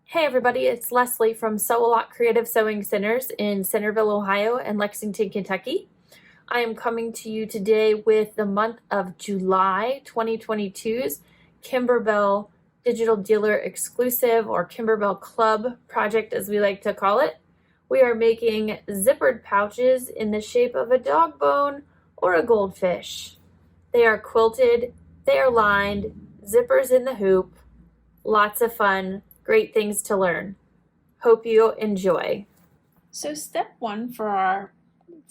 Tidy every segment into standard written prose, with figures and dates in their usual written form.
Hey everybody, it's Leslie from Sew A Lot Creative Sewing Centers in Centerville, Ohio and Lexington, Kentucky. I am coming to you today with the month of July 2022's Kimberbell Digital Dealer Exclusive, or Kimberbell Klub project as we like to call it. We are making zippered pouches in the shape of a dog bone or a goldfish. They are quilted, they are lined, zippers in the hoop, lots of fun. Great things to learn. Hope you enjoy. So step one for our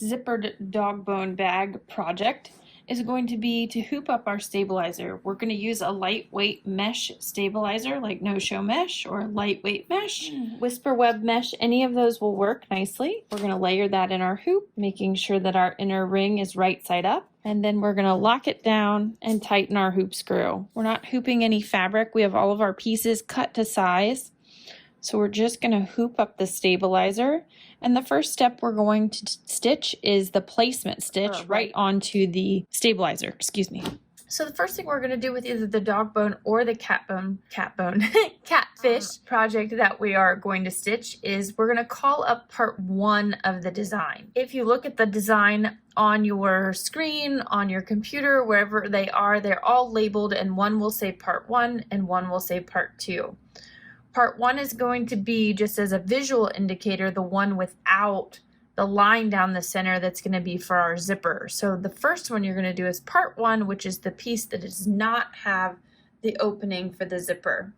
zippered dog bone bag project is going to be to hoop up our stabilizer. We're going to use a lightweight mesh stabilizer like no-show mesh or lightweight mesh, whisper web mesh. Any of those will work nicely. We're going to layer that in our hoop, making sure that our inner ring is right side up. And then we're going to lock it down and tighten our hoop screw. We're not hooping any fabric. We have all of our pieces cut to size. So we're just going to hoop up the stabilizer. And the first step we're going to stitch is the placement stitch right onto the stabilizer, So the first thing we're going to do with either the dog bone or the catfish project that we are going to stitch is we're going to call up part one of the design. If you look at the design on your screen, on your computer, wherever they are, they're all labeled, and one will say part one and one will say part two. Part one is going to be, just as a visual indicator, the one without the line down the center that's going to be for our zipper. So the first one you're going to do is part one, which is the piece that does not have the opening for the zipper.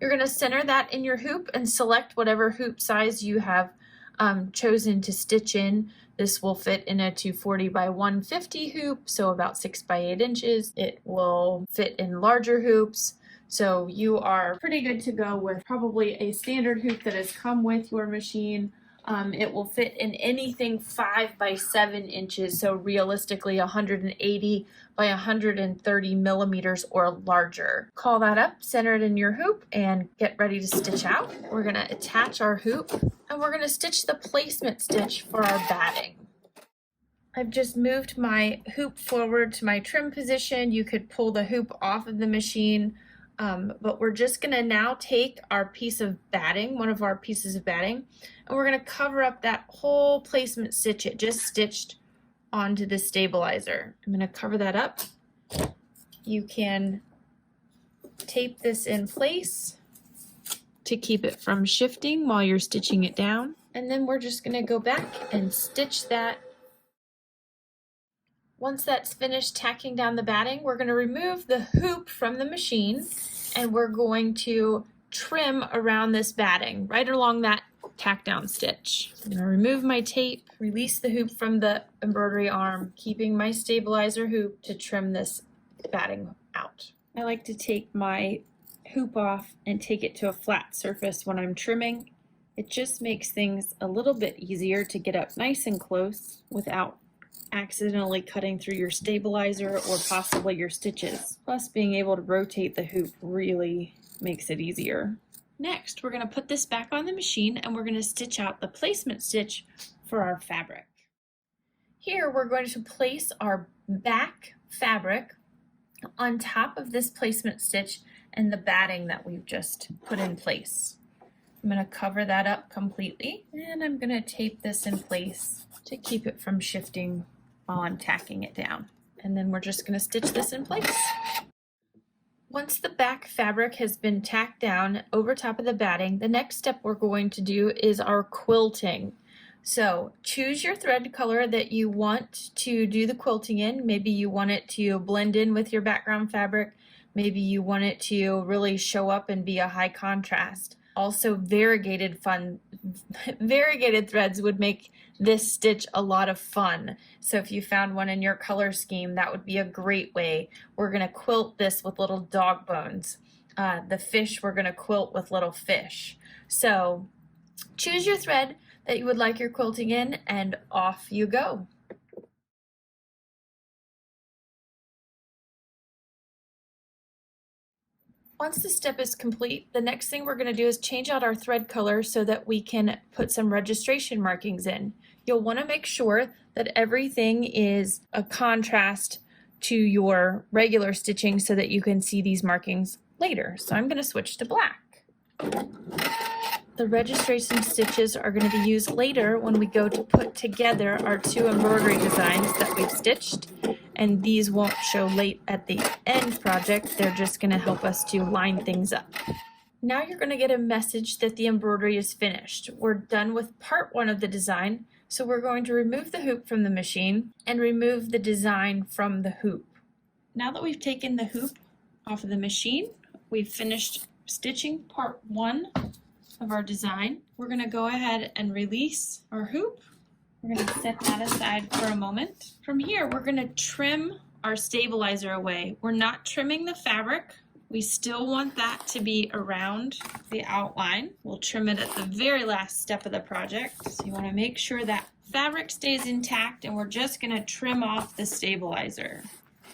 You're going to center that in your hoop and select whatever hoop size you have chosen to stitch in. This will fit in a 240 by 150 hoop, so about 6 by 8 inches. It will fit in larger hoops. So you are pretty good to go with probably a standard hoop that has come with your machine. It will fit in anything 5 by 7 inches, so realistically 180 by 130 millimeters or larger. Call that up, center it in your hoop, and get ready to stitch out. We're going to attach our hoop, and we're going to stitch the placement stitch for our batting. I've just moved my hoop forward to my trim position. You could pull the hoop off of the machine. But we're just going to now take our piece of batting, one of our pieces of batting, and we're going to cover up that whole placement stitch it just stitched onto the stabilizer. I'm going to cover that up. You can tape this in place to keep it from shifting while you're stitching it down. And then we're just going to go back and stitch that. Once that's finished tacking down the batting, we're going to remove the hoop from the machine and we're going to trim around this batting right along that tack down stitch. I'm going to remove my tape, release the hoop from the embroidery arm, keeping my stabilizer hoop to trim this batting out. I like to take my hoop off and take it to a flat surface when I'm trimming. It just makes things a little bit easier to get up nice and close without accidentally cutting through your stabilizer or possibly your stitches. Plus, being able to rotate the hoop really makes it easier. Next, we're going to put this back on the machine and we're going to stitch out the placement stitch for our fabric. Here, we're going to place our back fabric on top of this placement stitch and the batting that we've just put in place. I'm going to cover that up completely, and I'm going to tape this in place to keep it from shifting while I'm tacking it down. And then we're just going to stitch this in place. Once the back fabric has been tacked down over top of the batting, the next step we're going to do is our quilting. So choose your thread color that you want to do the quilting in. Maybe you want it to blend in with your background fabric. Maybe you want it to really show up and be a high contrast. Also, variegated threads would make this stitch a lot of fun. So if you found one in your color scheme, that would be a great way. We're going to quilt this with little dog bones. The fish, we're going to quilt with little fish. So choose your thread that you would like your quilting in, and off you go. Once this step is complete, the next thing we're going to do is change out our thread color so that we can put some registration markings in. You'll want to make sure that everything is a contrast to your regular stitching so that you can see these markings later. So I'm going to switch to black. The registration stitches are going to be used later when we go to put together our 2 embroidery designs that we've stitched, and these won't show late at the end project. They're just going to help us to line things up. Now you're going to get a message that the embroidery is finished. We're done with part 1 of the design, so we're going to remove the hoop from the machine and remove the design from the hoop. Now that we've taken the hoop off of the machine, we've finished stitching part 1 of our design. We're going to go ahead and release our hoop. We're going to set that aside for a moment. From here, we're going to trim our stabilizer away. We're not trimming the fabric. We still want that to be around the outline. We'll trim it at the very last step of the project. So you want to make sure that fabric stays intact, and we're just going to trim off the stabilizer.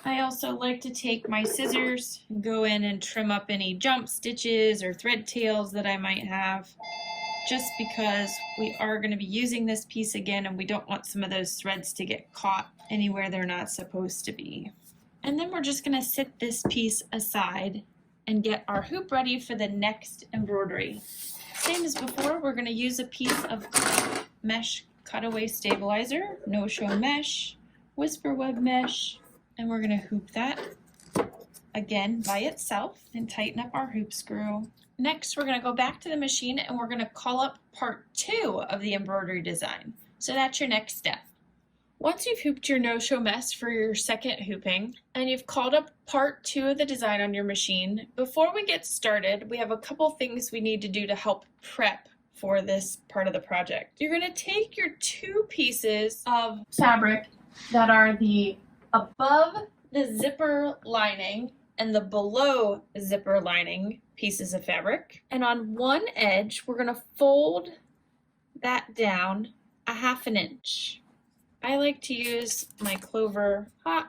I also like to take my scissors and go in and trim up any jump stitches or thread tails that I might have, just because we are going to be using this piece again and we don't want some of those threads to get caught anywhere they're not supposed to be. And then we're just going to set this piece aside and get our hoop ready for the next embroidery. Same as before, we're going to use a piece of mesh cutaway stabilizer, no-show mesh, whisper web mesh, and we're going to hoop that again by itself and tighten up our hoop screw. Next, we're going to go back to the machine and we're going to call up part 2 of the embroidery design. So that's your next step. Once you've hooped your no-show mesh for your second hooping and you've called up part 2 of the design on your machine, before we get started, we have a couple things we need to do to help prep for this part of the project. You're going to take your 2 pieces of fabric that are the above the zipper lining and the below zipper lining pieces of fabric. And on one edge, we're going to fold that down a 1/2 inch. I like to use my Clover hot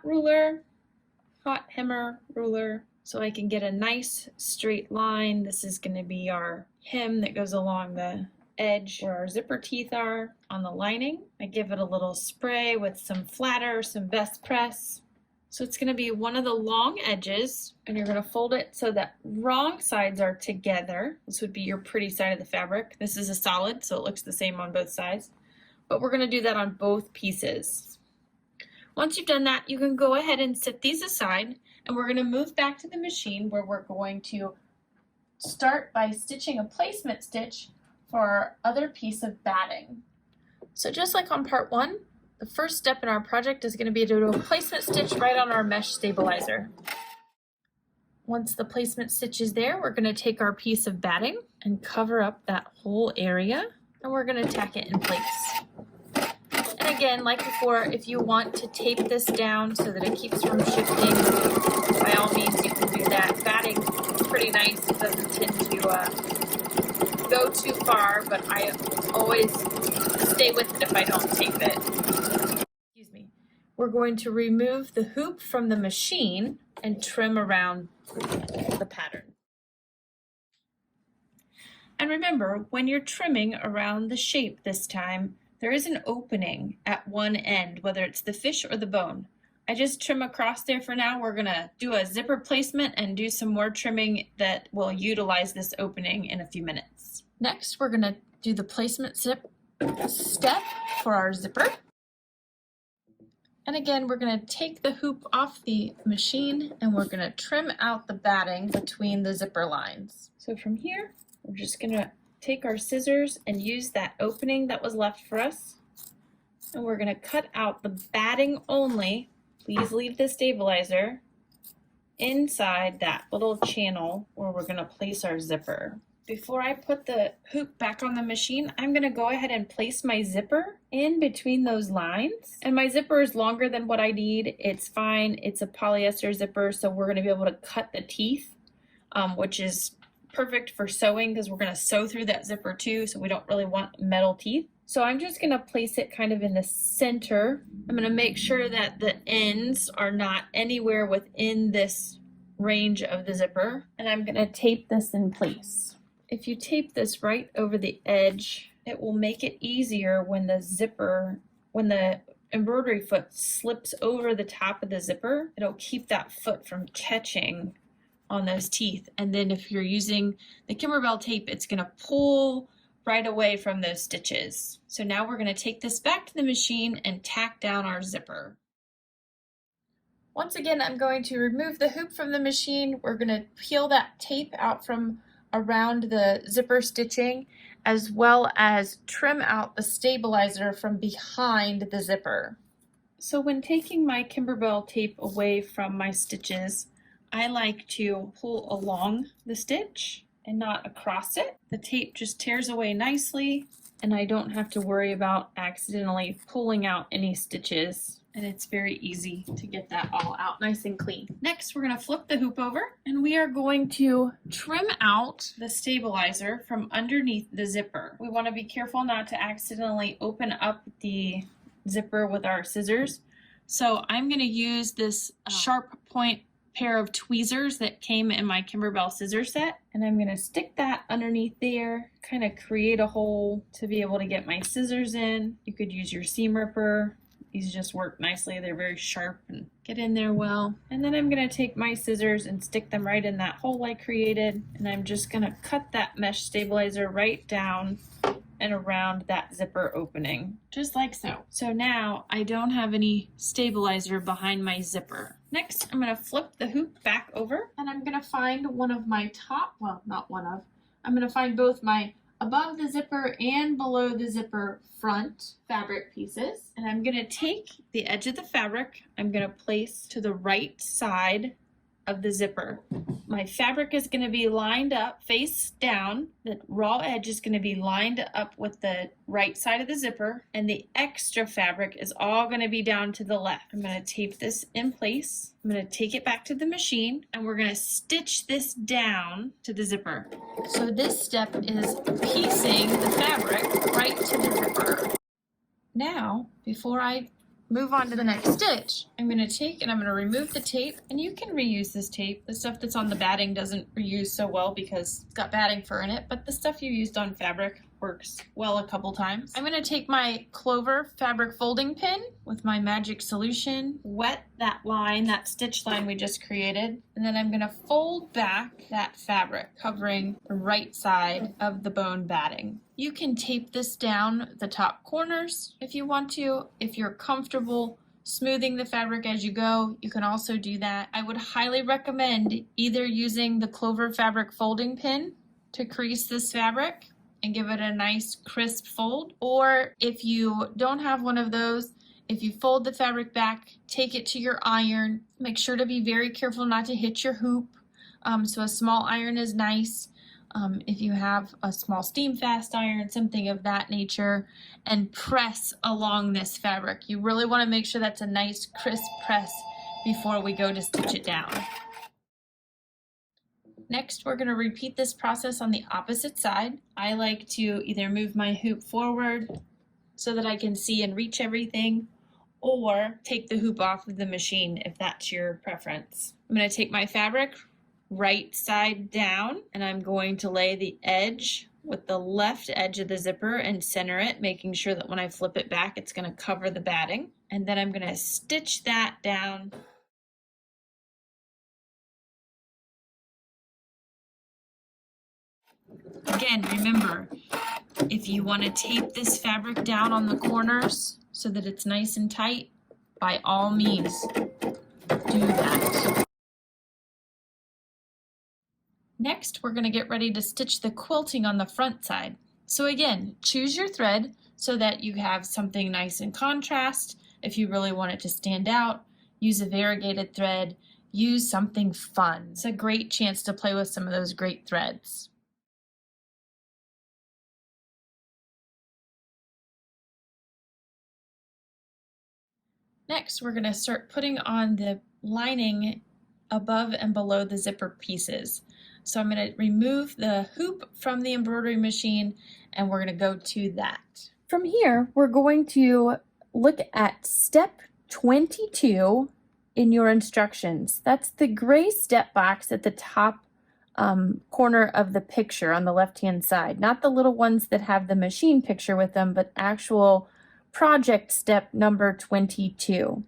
hammer ruler, so I can get a nice straight line. This is going to be our hem that goes along the edge where our zipper teeth are on the lining. I give it a little spray with some flatter, some best press. So it's going to be one of the long edges, and you're going to fold it so that wrong sides are together. This would be your pretty side of the fabric. This is a solid, so it looks the same on both sides. But we're going to do that on both pieces. Once you've done that, you can go ahead and set these aside, and we're going to move back to the machine where we're going to start by stitching a placement stitch for our other piece of batting. So just like on part 1, the first step in our project is going to be to do a placement stitch right on our mesh stabilizer. Once the placement stitch is there, we're going to take our piece of batting and cover up that whole area, and we're going to tack it in place. And again, like before, if you want to tape this down so that it keeps from shifting, by all means you can do that. Batting is pretty nice. It doesn't tend to go too far, but I always stay with it if I don't tape it. Excuse me. We're going to remove the hoop from the machine and trim around the pattern. And remember, when you're trimming around the shape this time, there is an opening at one end, whether it's the fish or the bone. I just trim across there for now. We're gonna do a zipper placement and do some more trimming that will utilize this opening in a few minutes. Next, we're gonna do the placement step for our zipper. And again, we're gonna take the hoop off the machine and we're gonna trim out the batting between the zipper lines. So from here, we're just gonna take our scissors and use that opening that was left for us. And we're gonna cut out the batting only. Please leave the stabilizer inside that little channel where we're gonna place our zipper. Before I put the hoop back on the machine, I'm gonna go ahead and place my zipper in between those lines. And my zipper is longer than what I need. It's fine, it's a polyester zipper, so we're gonna be able to cut the teeth, which is perfect for sewing because we're gonna sew through that zipper too, so we don't really want metal teeth. So I'm just gonna place it kind of in the center. I'm gonna make sure that the ends are not anywhere within this range of the zipper, and I'm gonna tape this in place. If you tape this right over the edge, it will make it easier when the embroidery foot slips over the top of the zipper. It'll keep that foot from catching on those teeth. And then if you're using the Kimberbell tape, it's gonna pull right away from those stitches. So now we're gonna take this back to the machine and tack down our zipper. Once again, I'm going to remove the hoop from the machine. We're gonna peel that tape out from around the zipper stitching, as well as trim out the stabilizer from behind the zipper. So when taking my Kimberbell tape away from my stitches, I like to pull along the stitch and not across it. The tape just tears away nicely, and I don't have to worry about accidentally pulling out any stitches. And it's very easy to get that all out nice and clean. Next, we're gonna flip the hoop over, and we are going to trim out the stabilizer from underneath the zipper. We wanna be careful not to accidentally open up the zipper with our scissors. So I'm gonna use this sharp point pair of tweezers that came in my Kimberbell scissor set, and I'm gonna stick that underneath there, kind of create a hole to be able to get my scissors in. You could use your seam ripper. These just work nicely. They're very sharp and get in there well. And then I'm gonna take my scissors and stick them right in that hole I created, and I'm just gonna cut that mesh stabilizer right down and around that zipper opening, just like so. So now I don't have any stabilizer behind my zipper. Next, I'm gonna flip the hoop back over, and I'm gonna find one of my I'm gonna find both my above the zipper and below the zipper front fabric pieces. And I'm gonna take the edge of the fabric, I'm gonna place to the right side of the zipper. My fabric is going to be lined up face down. The raw edge is going to be lined up with the right side of the zipper, and the extra fabric is all going to be down to the left. I'm going to tape this in place. I'm going to take it back to the machine, and we're going to stitch this down to the zipper. So this step is piecing the fabric right to the zipper. Now, before I move on to the next stitch, I'm going to take and I'm going to remove the tape, and you can reuse this tape. The stuff that's on the batting doesn't reuse so well because it's got batting fur in it, but the stuff you used on fabric works well a couple times. I'm going to take my Clover fabric folding pin with my magic solution, wet that line, that stitch line we just created, and then I'm going to fold back that fabric covering the right side of the bone batting. You can tape this down the top corners if you want to. If you're comfortable smoothing the fabric as you go, you can also do that. I would highly recommend either using the Clover fabric folding pin to crease this fabric and give it a nice crisp fold, or if you don't have one of those, if you fold the fabric back, take it to your iron. Make sure to be very careful not to hit your hoop. So a small iron is nice. If you have a small steam fast iron, something of that nature, and press along this fabric. You really want to make sure that's a nice crisp press before we go to stitch it down. Next, we're going to repeat this process on the opposite side. I like to either move my hoop forward so that I can see and reach everything, or take the hoop off of the machine if that's your preference. I'm going to take my fabric right side down, and I'm going to lay the edge with the left edge of the zipper and center it, making sure that when I flip it back, it's going to cover the batting. And then I'm going to stitch that down. Again, remember, if you want to tape this fabric down on the corners so that it's nice and tight, by all means, do that. Next, we're going to get ready to stitch the quilting on the front side. So again, choose your thread so that you have something nice in contrast. If you really want it to stand out, use a variegated thread, use something fun. It's a great chance to play with some of those great threads. Next, we're going to start putting on the lining above and below the zipper pieces. So I'm going to remove the hoop from the embroidery machine, and we're going to go to that. From here, we're going to look at step 22 in your instructions. That's the gray step box at the top corner of the picture on the left-hand side. Not the little ones that have the machine picture with them, but actual project step number 22.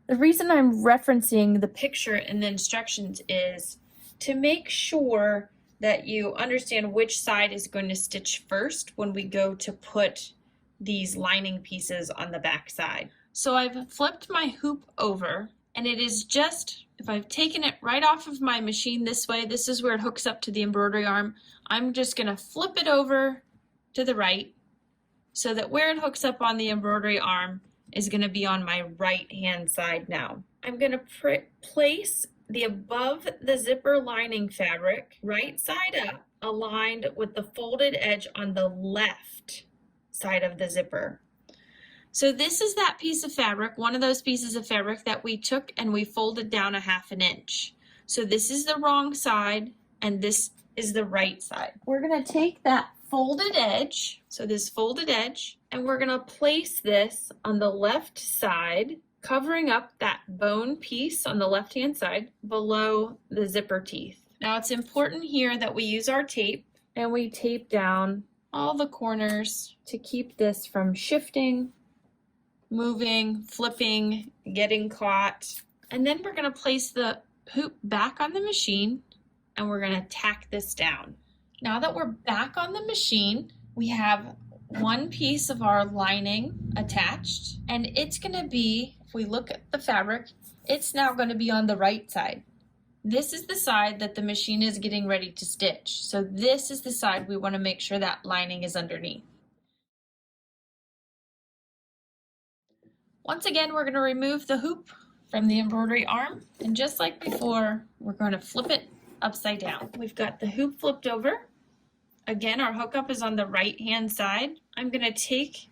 The reason I'm referencing the picture in the instructions is to make sure that you understand which side is going to stitch first when we go to put these lining pieces on the back side. So I've flipped my hoop over, and it is just, if I've taken it right off of my machine this way, this is where it hooks up to the embroidery arm, I'm just going to flip it over to the right so that where it hooks up on the embroidery arm is going to be on my right hand side now. I'm going to place the above the zipper lining fabric right side up, aligned with the folded edge on the left side of the zipper. So this is that piece of fabric, one of those pieces of fabric that we took and we folded down 1/2 inch. So this is the wrong side and this is the right side. We're going to take that folded edge, so this folded edge, and we're going to place this on the left side, covering up that bone piece on the left hand side below the zipper teeth. Now it's important here that we use our tape and we tape down all the corners to keep this from shifting, moving, flipping, getting caught. And then we're going to place the hoop back on the machine and we're going to tack this down. Now that we're back on the machine, we have one piece of our lining attached, and it's going to be, if we look at the fabric, it's now going to be on the right side. This is the side that the machine is getting ready to stitch. So this is the side we want to make sure that lining is underneath. Once again, we're going to remove the hoop from the embroidery arm, and just like before, we're going to flip it upside down. We've got the hoop flipped over. Again, our hookup is on the right hand side. I'm going to take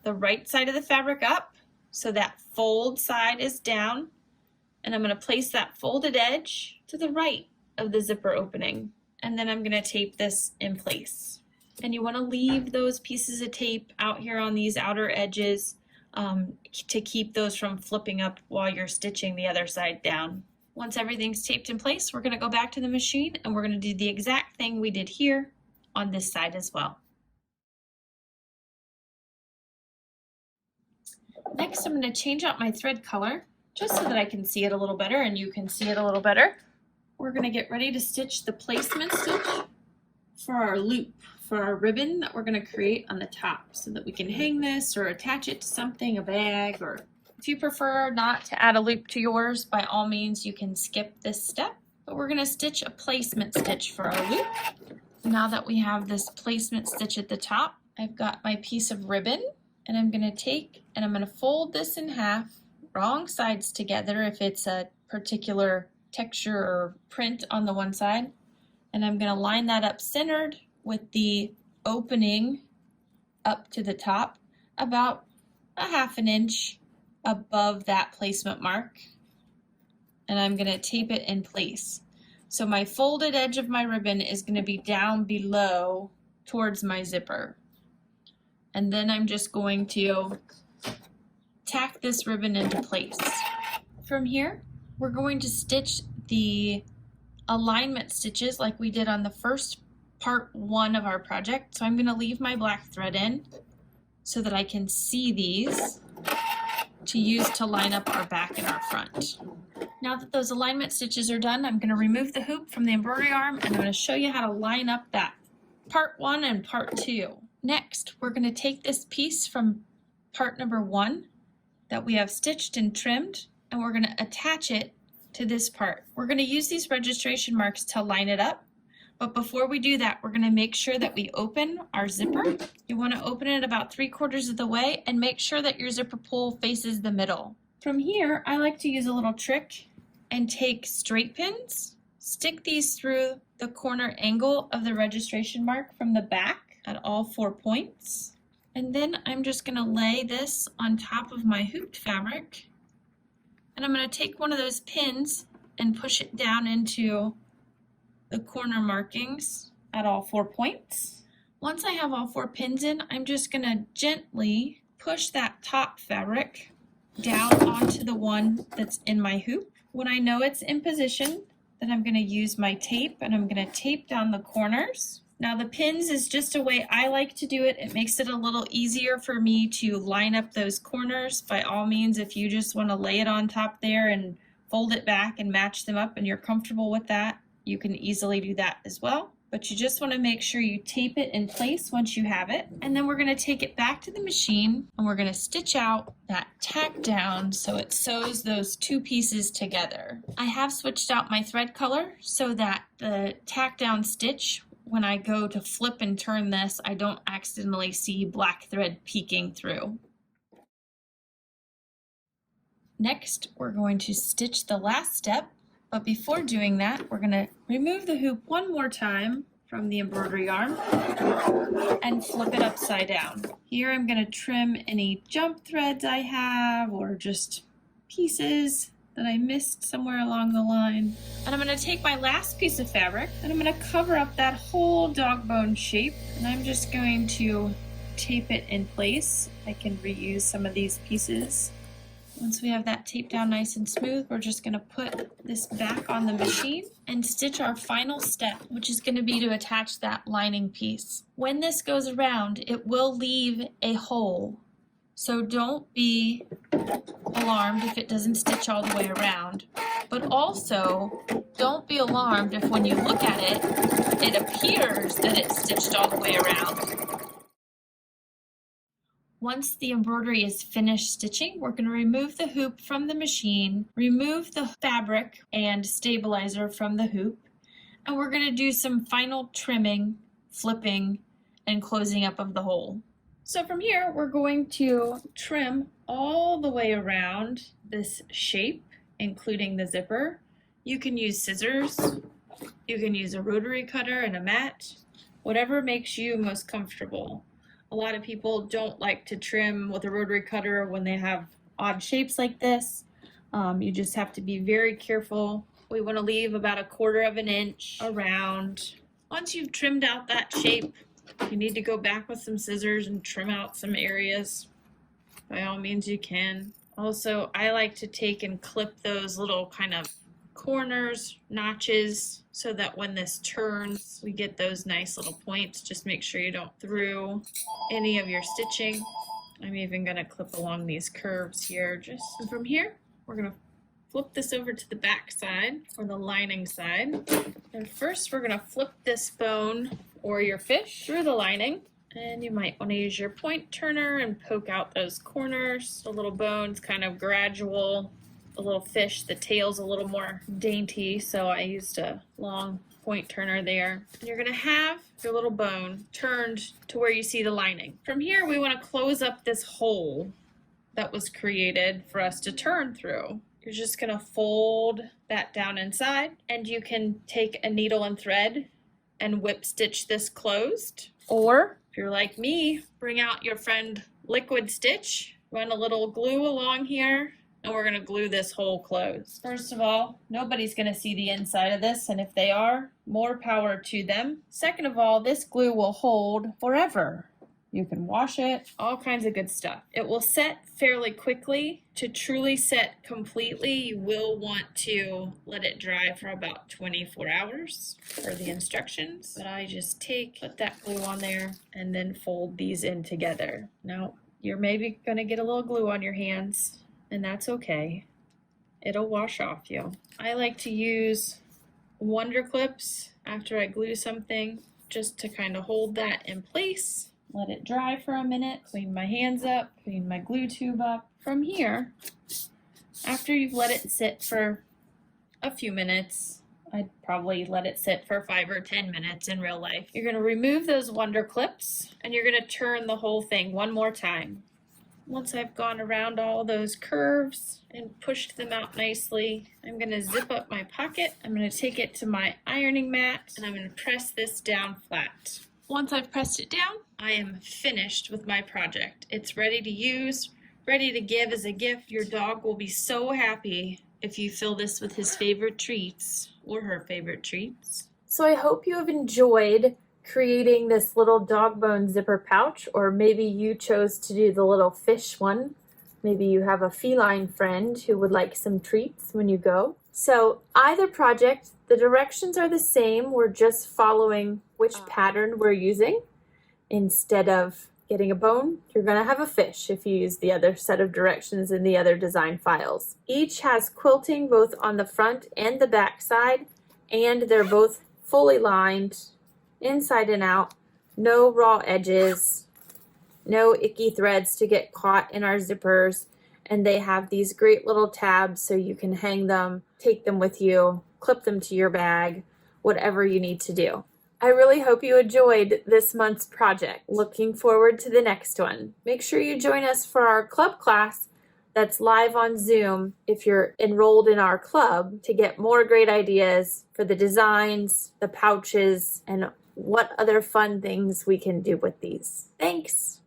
the right side of the fabric up so that fold side is down, and I'm going to place that folded edge to the right of the zipper opening, and then I'm going to tape this in place. And you want to leave those pieces of tape out here on these outer edges to keep those from flipping up while you're stitching the other side down. Once everything's taped in place, we're going to go back to the machine and we're going to do the exact thing we did here on this side as well. Next, I'm going to change out my thread color just so that I can see it a little better and you can see it a little better. We're going to get ready to stitch the placement stitch for our loop, for our ribbon that we're going to create on the top so that we can hang this or attach it to something, a bag, or if you prefer not to add a loop to yours, by all means you can skip this step. But we're going to stitch a placement stitch for our loop. Now that we have this placement stitch at the top, I've got my piece of ribbon, and I'm going to take and I'm going to fold this in half, wrong sides together if it's a particular texture or print on the one side, and I'm going to line that up centered with the opening up to the top about 1/2 inch above that placement mark, and I'm going to tape it in place. So my folded edge of my ribbon is going to be down below towards my zipper. And then I'm just going to tack this ribbon into place. From here, we're going to stitch the alignment stitches like we did on the first part 1 of our project. So I'm going to leave my black thread in so that I can see these to use to line up our back and our front. Now that those alignment stitches are done, I'm going to remove the hoop from the embroidery arm and I'm going to show you how to line up that part 1 and part 2. Next, we're going to take this piece from part number 1 that we have stitched and trimmed, and we're going to attach it to this part. We're going to use these registration marks to line it up, but before we do that, we're going to make sure that we open our zipper. You want to open it about 3/4 of the way and make sure that your zipper pull faces the middle. From here, I like to use a little trick and take straight pins, stick these through the corner angle of the registration mark from the back at all 4 points. And then I'm just going to lay this on top of my hooped fabric. And I'm going to take one of those pins and push it down into the corner markings at all 4 points. Once I have all 4 pins in, I'm just going to gently push that top fabric down onto the one that's in my hoop. When I know it's in position, then I'm going to use my tape and I'm going to tape down the corners. Now the pins is just a way I like to do it. It makes it a little easier for me to line up those corners. By all means, if you just want to lay it on top there and fold it back and match them up and you're comfortable with that, you can easily do that as well. But you just want to make sure you tape it in place once you have it. And then we're going to take it back to the machine and we're going to stitch out that tack down so it sews those two pieces together. I have switched out my thread color so that the tack down stitch, when I go to flip and turn this, I don't accidentally see black thread peeking through. Next, we're going to stitch the last step. But before doing that, we're going to remove the hoop one more time from the embroidery arm and flip it upside down. Here I'm going to trim any jump threads I have or just pieces that I missed somewhere along the line. And I'm going to take my last piece of fabric and I'm going to cover up that whole dog bone shape, and I'm just going to tape it in place. I can reuse some of these pieces. Once we have that taped down nice and smooth, we're just going to put this back on the machine and stitch our final step, which is going to be to attach that lining piece. When this goes around, it will leave a hole. So don't be alarmed if it doesn't stitch all the way around. But also, don't be alarmed if when you look at it, it appears that it's stitched all the way around. Once the embroidery is finished stitching, we're going to remove the hoop from the machine, remove the fabric and stabilizer from the hoop, and we're going to do some final trimming, flipping, and closing up of the hole. So from here, we're going to trim all the way around this shape, including the zipper. You can use scissors, you can use a rotary cutter and a mat, whatever makes you most comfortable. A lot of people don't like to trim with a rotary cutter when they have odd shapes like this. You just have to be very careful. We want to leave about 1/4 inch around. Once you've trimmed out that shape, you need to go back with some scissors and trim out some areas. By all means you can. Also, I like to take and clip those little kind of corners, notches, so that when this turns, we get those nice little points. Just make sure you don't through any of your stitching. I'm even gonna clip along these curves here. And from here, we're gonna flip this over to the back side, or the lining side. And first, we're gonna flip this bone or your fish through the lining. And you might want to use your point turner and poke out those corners. The little bone's kind of gradual. The little fish, the tail's a little more dainty, so I used a long point turner there. And you're going to have your little bone turned to where you see the lining. From here, we want to close up this hole that was created for us to turn through. You're just going to fold that down inside, and you can take a needle and thread and whip stitch this closed. Or if you're like me, bring out your friend Liquid Stitch, run a little glue along here, and we're going to glue this hole closed. First of all, nobody's going to see the inside of this, and if they are, more power to them. Second of all, this glue will hold forever. You can wash it, all kinds of good stuff. It will set fairly quickly. To truly set completely, you will want to let it dry for about 24 hours for the instructions. But I just put that glue on there, and then fold these in together. Now, you're maybe going to get a little glue on your hands, and that's okay. It'll wash off you. I like to use Wonder Clips after I glue something, just to kind of hold that in place. Let it dry for a minute, clean my hands up, clean my glue tube up. From here, after you've let it sit for a few minutes, I'd probably let it sit for 5 or 10 minutes in real life. You're gonna remove those Wonder Clips, and you're gonna turn the whole thing one more time. Once I've gone around all those curves and pushed them out nicely, I'm going to zip up my pocket. I'm going to take it to my ironing mat, and I'm going to press this down flat. Once I've pressed it down, I am finished with my project. It's ready to use, ready to give as a gift. Your dog will be so happy if you fill this with his favorite treats or her favorite treats. So I hope you have enjoyed creating this little dog bone zipper pouch, or maybe you chose to do the little fish one. Maybe you have a feline friend who would like some treats when you go. So either project, the directions are the same. We're just following which pattern we're using. Instead of getting a bone, you're going to have a fish if you use the other set of directions in the other design files. Each has quilting both on the front and the back side, and they're both fully lined inside and out, no raw edges, no icky threads to get caught in our zippers, and they have these great little tabs so you can hang them, take them with you, clip them to your bag, whatever you need to do. I really hope you enjoyed this month's project. Looking forward to the next one. Make sure you join us for our club class that's live on Zoom if you're enrolled in our club to get more great ideas for the designs, the pouches, and what other fun things we can do with these. Thanks.